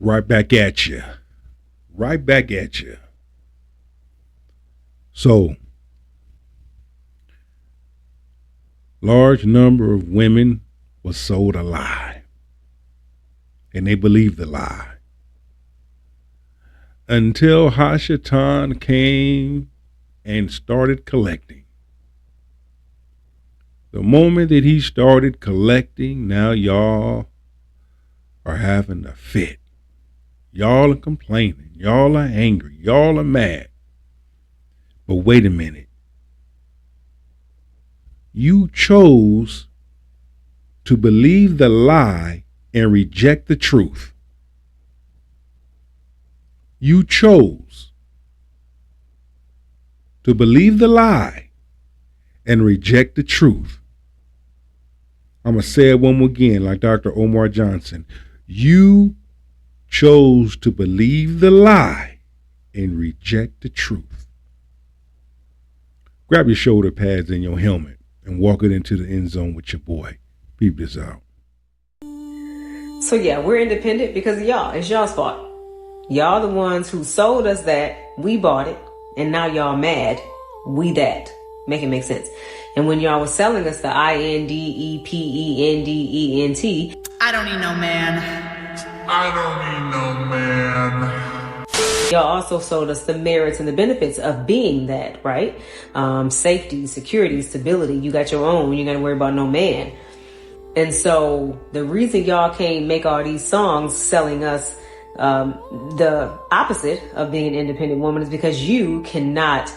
Right back at you. Right back at you. So, large number of women was sold a lie. And they believed the lie. Until Hashatan came and started collecting. The moment that he started collecting, now y'all are having a fit. Y'all are complaining. Y'all are angry. Y'all are mad. But wait a minute. You chose to believe the lie and reject the truth. You chose to believe the lie and reject the truth. I'm going to say it one more again, like Dr. Omar Johnson. You chose to believe the lie and reject the truth. Grab your shoulder pads and your helmet and walk it into the end zone with your boy. Peep this out. So yeah, we're independent because of y'all. It's y'all's fault. Y'all the ones who sold us that, we bought it, and now y'all mad, we that. Make it make sense. And when y'all was selling us the INDEPENDENT, I don't need no man. I don't need no man. Y'all also sold us the merits and the benefits of being that, right? Safety, security, stability. You got your own. You ain't got to worry about no man. And so the reason y'all can't make all these songs selling us the opposite of being an independent woman is because you cannot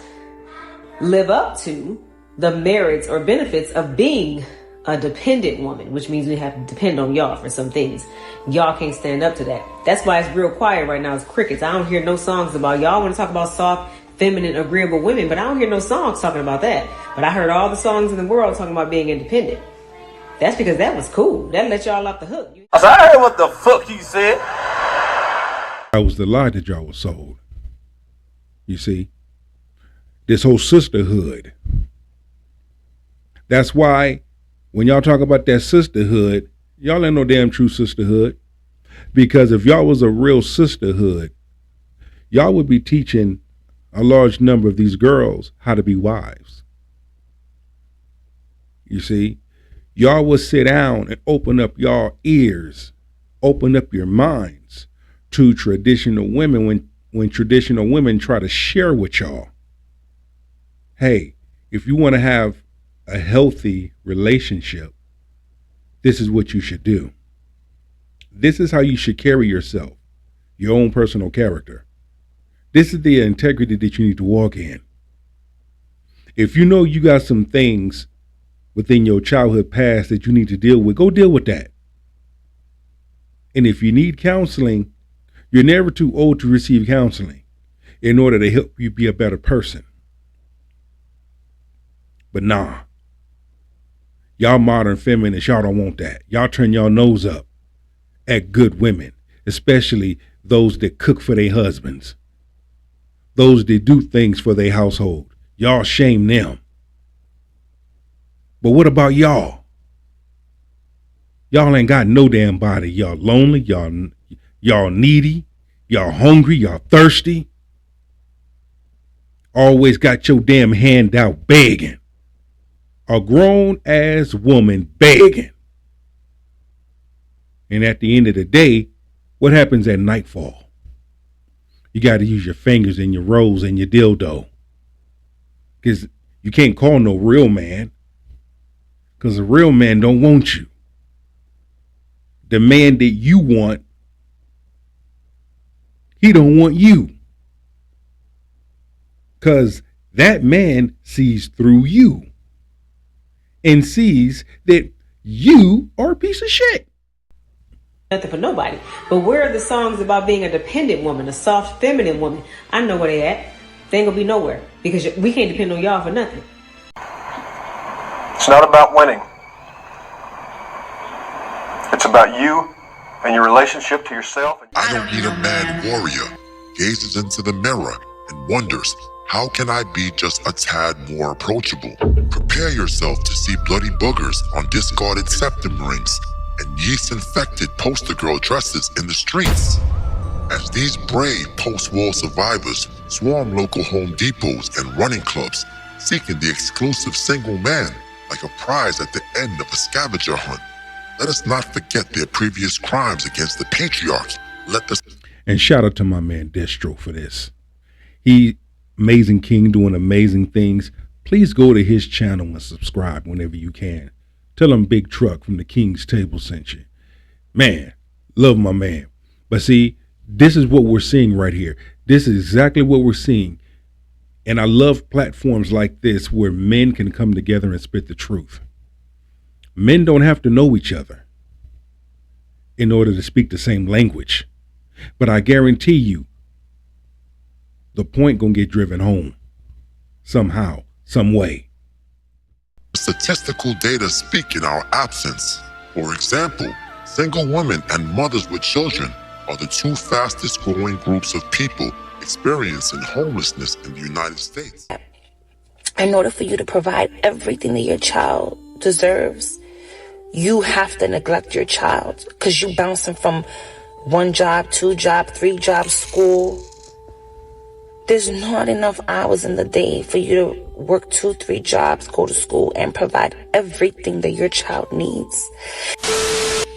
live up to the merits or benefits of being a dependent woman, which means we have to depend on y'all for some things. Y'all can't stand up to that. That's why it's real quiet right now. It's crickets. I don't hear no songs about y'all want to talk about soft, feminine, agreeable women, but I don't hear no songs talking about that. But I heard all the songs in the world talking about being independent. That's because that was cool. That let y'all off the hook. I said, I heard what the fuck you said. That was the lie that y'all was sold. You see? This whole sisterhood. That's why when y'all talk about that sisterhood, y'all ain't no damn true sisterhood. Because if y'all was a real sisterhood, y'all would be teaching a large number of these girls how to be wives. You see? Y'all would sit down and open up y'all ears, open up your minds to traditional women when traditional women try to share with y'all. Hey, if you want to have a healthy relationship, this is what you should do. This is how you should carry yourself, your own personal character. This is the integrity that you need to walk in. If you know you got some things within your childhood past that you need to deal with, go deal with that. And if you need counseling, you're never too old to receive counseling in order to help you be a better person. But nah, y'all modern feminists, y'all don't want that. Y'all turn y'all nose up at good women, especially those that cook for their husbands, those that do things for their household. Y'all shame them. But what about y'all? Y'all ain't got no damn body. Y'all lonely, y'all needy, y'all hungry, y'all thirsty. Always got your damn hand out begging. A grown-ass woman begging. And at the end of the day, what happens at nightfall? You got to use your fingers and your rose and your dildo. Because you can't call no real man. Because a real man don't want you. The man that you want, he don't want you. Because that man sees through you. And sees that you are a piece of shit. Nothing for nobody. But where are the songs about being a dependent woman, a soft, feminine woman? I know where they at. They ain't gonna be nowhere. Because we can't depend on y'all for nothing. It's not about winning. It's about you and your relationship to yourself. I don't need a mad warrior. Gazes into the mirror and wonders, how can I be just a tad more approachable? Prepare yourself to see bloody boogers on discarded septum rings and yeast-infected poster girl dresses in the streets. As these brave post-war survivors swarm local Home Depots and running clubs, seeking the exclusive single man like a prize at the end of a scavenger hunt. Let us not forget their previous crimes against the patriarchy. And shout out to my man Destro for this. He, amazing king, doing amazing things. Please go to his channel and subscribe whenever you can. Tell him Big Truck from the King's Table sent you. Man, love my man. But see, this is what we're seeing right here. This is exactly what we're seeing. And I love platforms like this where men can come together and spit the truth. Men don't have to know each other in order to speak the same language. But I guarantee you, the point gonna get driven home somehow, some way. Statistical data speak in our absence. For example, single women and mothers with children are the two fastest growing groups of people experiencing homelessness in the United States. In order for you to provide everything that your child deserves, you have to neglect your child because you bouncing from one job, two jobs, three jobs, school. There's not enough hours in the day for you to work 2-3 jobs, go to school, and provide everything that your child needs.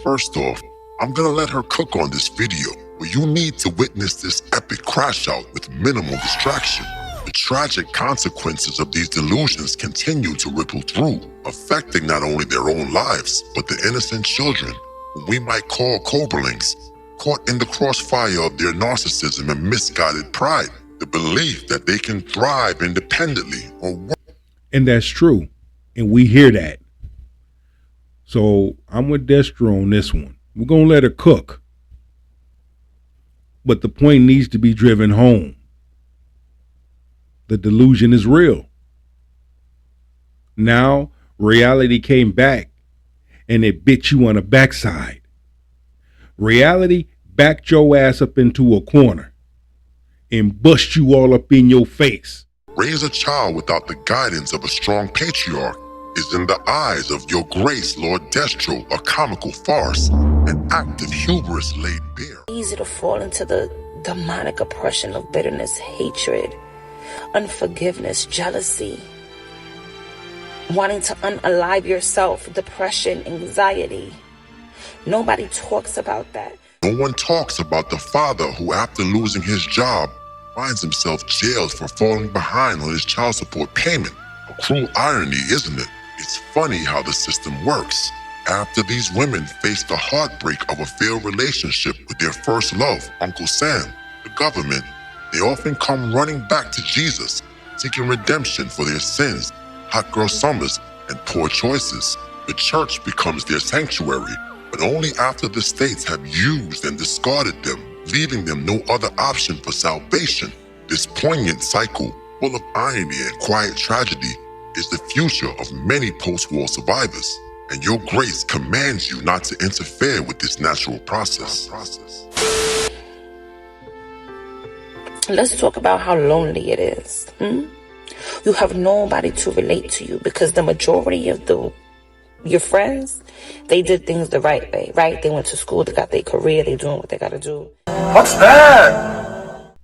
First off, I'm gonna let her cook on this video, where you need to witness this epic crash out with minimal distraction. The tragic consequences of these delusions continue to ripple through, affecting not only their own lives, but the innocent children, whom we might call Coberlings, caught in the crossfire of their narcissism and misguided pride. The belief that they can thrive independently or work. And that's true. And we hear that. So I'm with Destro on this one. We're going to let her cook. But the point needs to be driven home. The delusion is real. Now reality came back and it bit you on the backside. Reality backed your ass up into a corner and bust you all up in your face. Raise a child without the guidance of a strong patriarch is in the eyes of your grace, Lord Destro, a comical farce, an act of hubris laid bare. Easy to fall into the demonic oppression of bitterness, hatred, unforgiveness, jealousy, wanting to unalive yourself, depression, anxiety. Nobody talks about that. No one talks about the father who, after losing his job, finds himself jailed for falling behind on his child support payment. A cruel irony, isn't it? It's funny how the system works. After these women face the heartbreak of a failed relationship with their first love, Uncle Sam, the government, they often come running back to Jesus, seeking redemption for their sins, hot girl summers, and poor choices. The church becomes their sanctuary, but only after the states have used and discarded them, leaving them no other option for salvation. This poignant cycle, full of irony and quiet tragedy, is the future of many post-war survivors, and your grace commands you not to interfere with this natural process. Let's talk about how lonely it is. You have nobody to relate to you because the majority of your friends, they did things the right way, right? They went to school, they got their career, they doing what they got to do. What's that?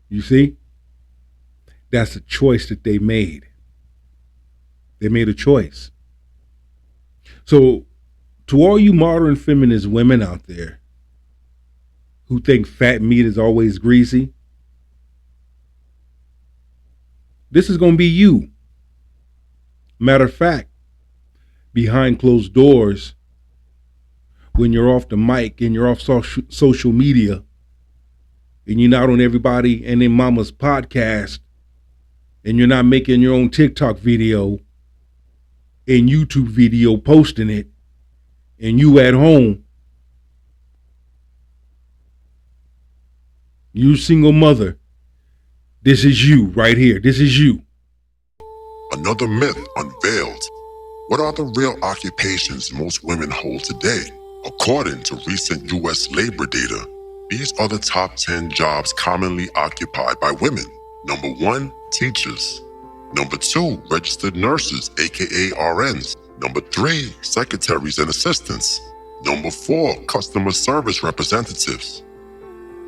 You see? That's a choice that they made. They made a choice. So, to all you modern feminist women out there who think fat meat is always greasy, this is going to be you. Matter of fact, behind closed doors, when you're off the mic and you're off social media and you're not on everybody and their mama's podcast and you're not making your own TikTok video and YouTube video posting it and you at home, you single mother, this is you right here. This is you. Another myth unveiled. What are the real occupations most women hold today? According to recent U.S. labor data, these are the top 10 jobs commonly occupied by women. Number 1, teachers. Number 2, registered nurses, aka RNs. Number 3, secretaries and assistants. Number 4, customer service representatives.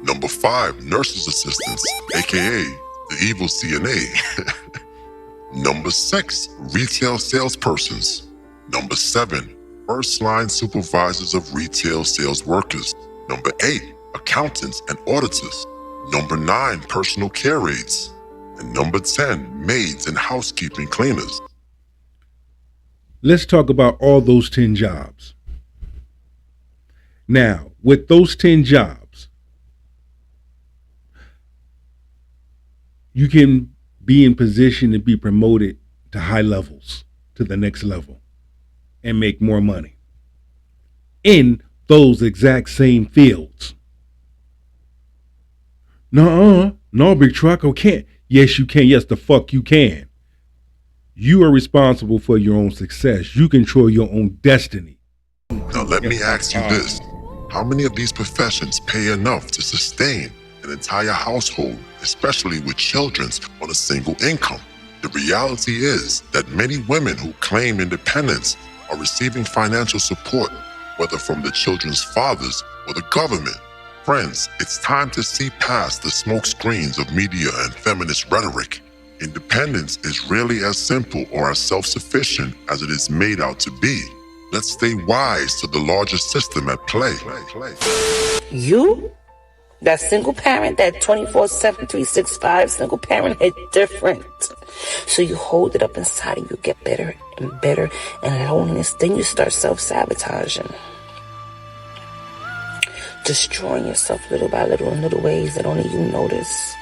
Number 5, nurses assistants, aka the evil CNA. Number 6, retail salespersons. Number 7, first line supervisors of retail sales workers. Number 8, accountants and auditors. Number 9, personal care aides. And number 10, maids and housekeeping cleaners. Let's talk about all those 10 jobs. Now, with those 10 jobs, you can be in position to be promoted to high levels, to the next level, and make more money in those exact same fields. No, Big Truck, I can't. Yes, you can. Yes, the fuck you can. You are responsible for your own success. You control your own destiny. Now let me ask you this. How many of these professions pay enough to sustain an entire household, especially with children on a single income? The reality is that many women who claim independence are receiving financial support, whether from the children's fathers or the government. Friends, it's time to see past the smoke screens of media and feminist rhetoric. Independence is really as simple or as self-sufficient as it is made out to be. Let's stay wise to the larger system at play. You, that single parent, that 24/7, 365 single parent, is different. So you hold it up inside and you get better and better and loneliness. Then you start self-sabotaging. Destroying yourself little by little in little ways that only you notice.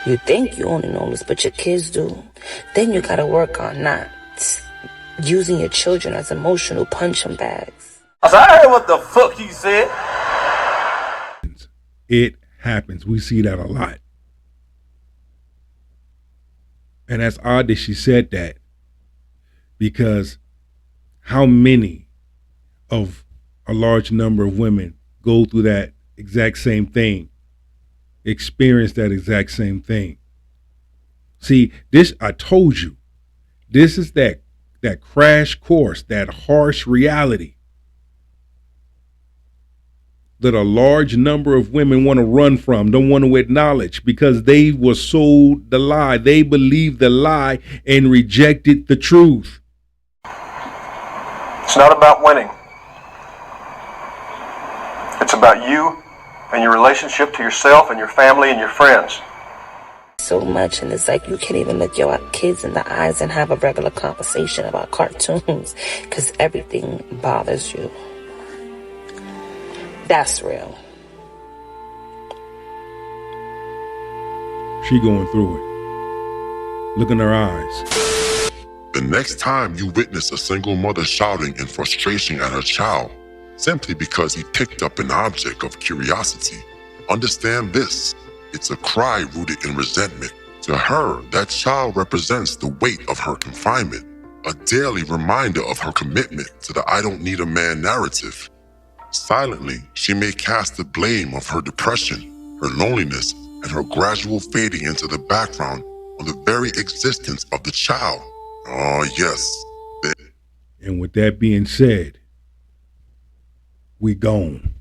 You think you only notice, but your kids do. Then you gotta work on not using your children as emotional punching bags. I heard what the fuck you said. It happens. We see that a lot. And that's odd that she said that, because how many of a large number of women go through that exact same thing, experience that exact same thing? See, this, I told you, this is that crash course, that harsh reality that a large number of women want to run from, don't want to acknowledge, because they were sold the lie. They believed the lie and rejected the truth. It's not about winning. It's about you and your relationship to yourself and your family and your friends. So much, and it's like you can't even look your kids in the eyes and have a regular conversation about cartoons because everything bothers you. That's real. She going through it. Look in her eyes. The next time you witness a single mother shouting in frustration at her child simply because he picked up an object of curiosity, understand this. It's a cry rooted in resentment. To her, that child represents the weight of her confinement, a daily reminder of her commitment to the I don't need a man narrative. Silently, she may cast the blame of her depression, her loneliness, and her gradual fading into the background on the very existence of the child. Oh, yes. And with that being said, we gone.